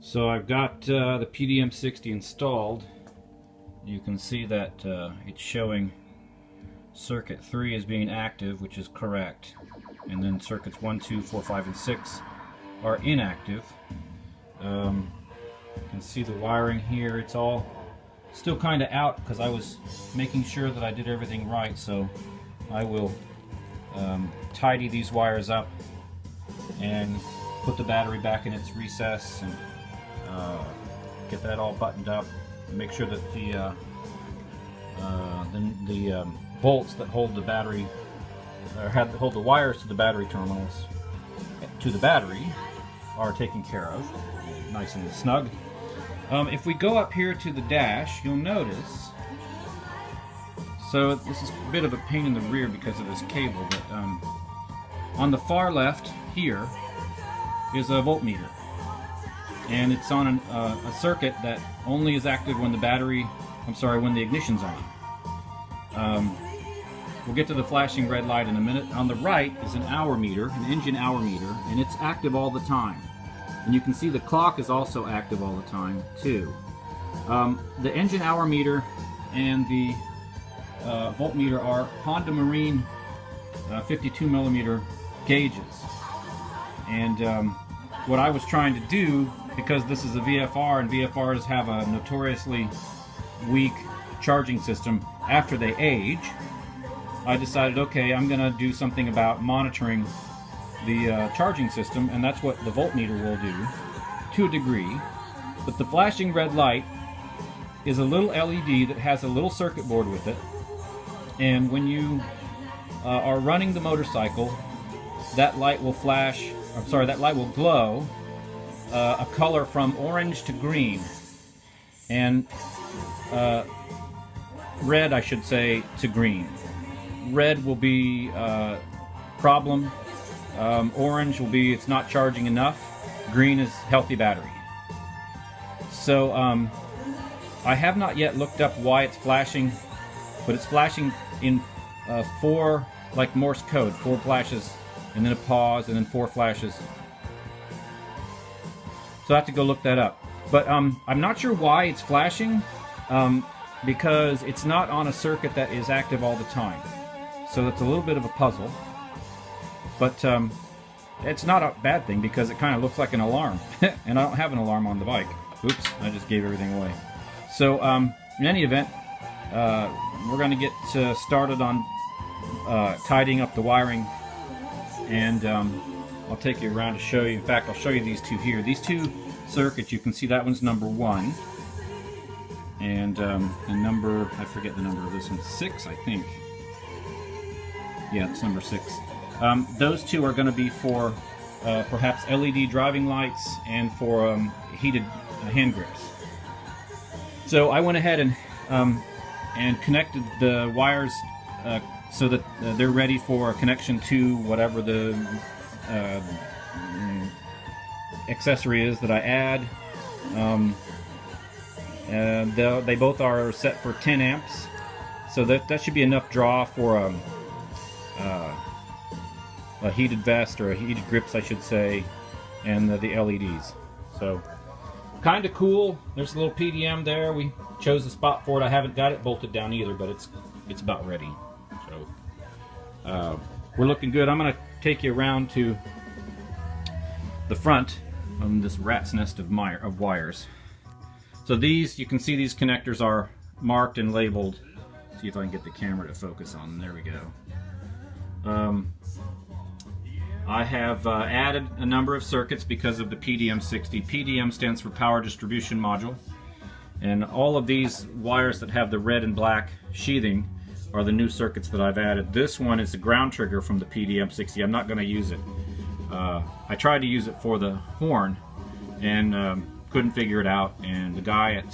So I've got the PDM60 installed. You can see that it's showing circuit 3 as being active, which is correct, and then circuits 1, 2, 4, 5, and 6 are inactive. You can see the wiring here. It's all still kind of out because I was making sure that I did everything right, so I will tidy these wires up and put the battery back in its recess and get that all buttoned up. Make sure that the bolts that hold the battery, or hold the wires to the battery terminals to the battery, are taken care of, nice and snug. If we go up here to the dash, you'll notice. So this is a bit of a pain in the rear because of this cable, but on the far left here is a voltmeter, and it's on a circuit that only is active when the when the ignition's on. We'll get to the flashing red light in a minute. On the right is an hour meter, an engine hour meter, and it's active all the time. And you can see the clock is also active all the time too. The engine hour meter and the voltmeter are Honda Marine 52 millimeter gauges. And what I was trying to do, because this is a VFR and VFRs have a notoriously weak charging system after they age, I decided, okay, I'm going to do something about monitoring the charging system, and that's what the voltmeter will do to a degree. But the flashing red light is a little LED that has a little circuit board with it, and when you are running the motorcycle, that light will flash, that light will glow a color from orange to green, and red, I should say, to green. Red will be problem. Orange will be it's not charging enough. Green is healthy battery. So I have not yet looked up why it's flashing, but it's flashing in 4, like Morse code, 4 flashes and then a pause and then 4 flashes. So I have to go look that up. But I'm not sure why it's flashing, because it's not on a circuit that is active all the time. So that's a little bit of a puzzle. But it's not a bad thing because it kind of looks like an alarm. And I don't have an alarm on the bike. Oops, I just gave everything away. So in any event, we're going to get started on tidying up the wiring. And I'll take you around to show you. In fact, I'll show you these two here. These two circuits, you can see that one's number 1. And number, I forget the number of this one, 6, I think. Yeah, it's number 6. Those two are going to be for perhaps LED driving lights and for heated hand grips. So I went ahead and connected the wires so that they're ready for a connection to whatever the accessory is that I add. They both are set for 10 amps, so that should be enough draw for a heated vest, or a heated grips I should say, and the LEDs. So kind of cool. There's a little PDM there. We chose a spot for it. I haven't got it bolted down either, but it's about ready. So we're looking good. I'm going to take you around to the front of this rat's nest of wires. So these, you can see these connectors are marked and labeled. See if I can get the camera to focus on them. There we go. I have added a number of circuits because of the PDM60. PDM stands for Power Distribution Module. And all of these wires that have the red and black sheathing are the new circuits that I've added. This one is a ground trigger from the PDM60. I'm not going to use it. I tried to use it for the horn and couldn't figure it out. And the guy at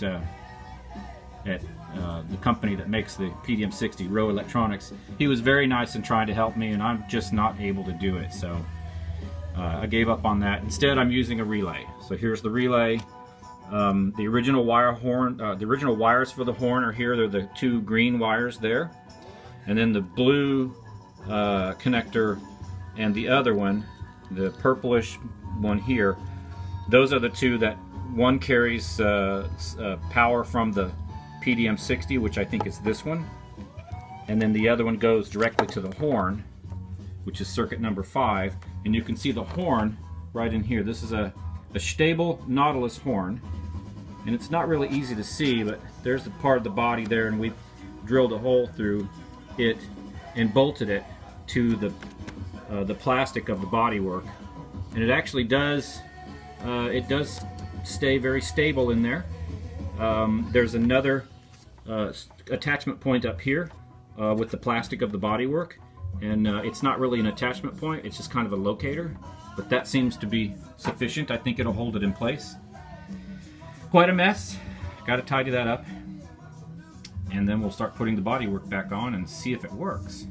the company that makes the PDM60, Rowe Electronics, he was very nice in trying to help me, and I'm just not able to do it. So I gave up on that. Instead, I'm using a relay. So here's the relay. The original the original wires for the horn are here. They're the 2 green wires there, and then the blue connector and the other one, the purplish one here. Those are the 2 that One carries power from the PDM60, which I think is this one, and then the other one goes directly to the horn, which is circuit number 5, and you can see the horn right in here. This is a Stebel Nautilus horn, and it's not really easy to see, but there's the part of the body there, and we drilled a hole through it and bolted it to the plastic of the bodywork, and it actually does stay very stable in there. There's another attachment point up here with the plastic of the bodywork, and it's not really an attachment point, it's just kind of a locator, but that seems to be sufficient. I think it'll hold it in place. Quite a mess. Got to tidy that up, and then we'll start putting the bodywork back on and see if it works.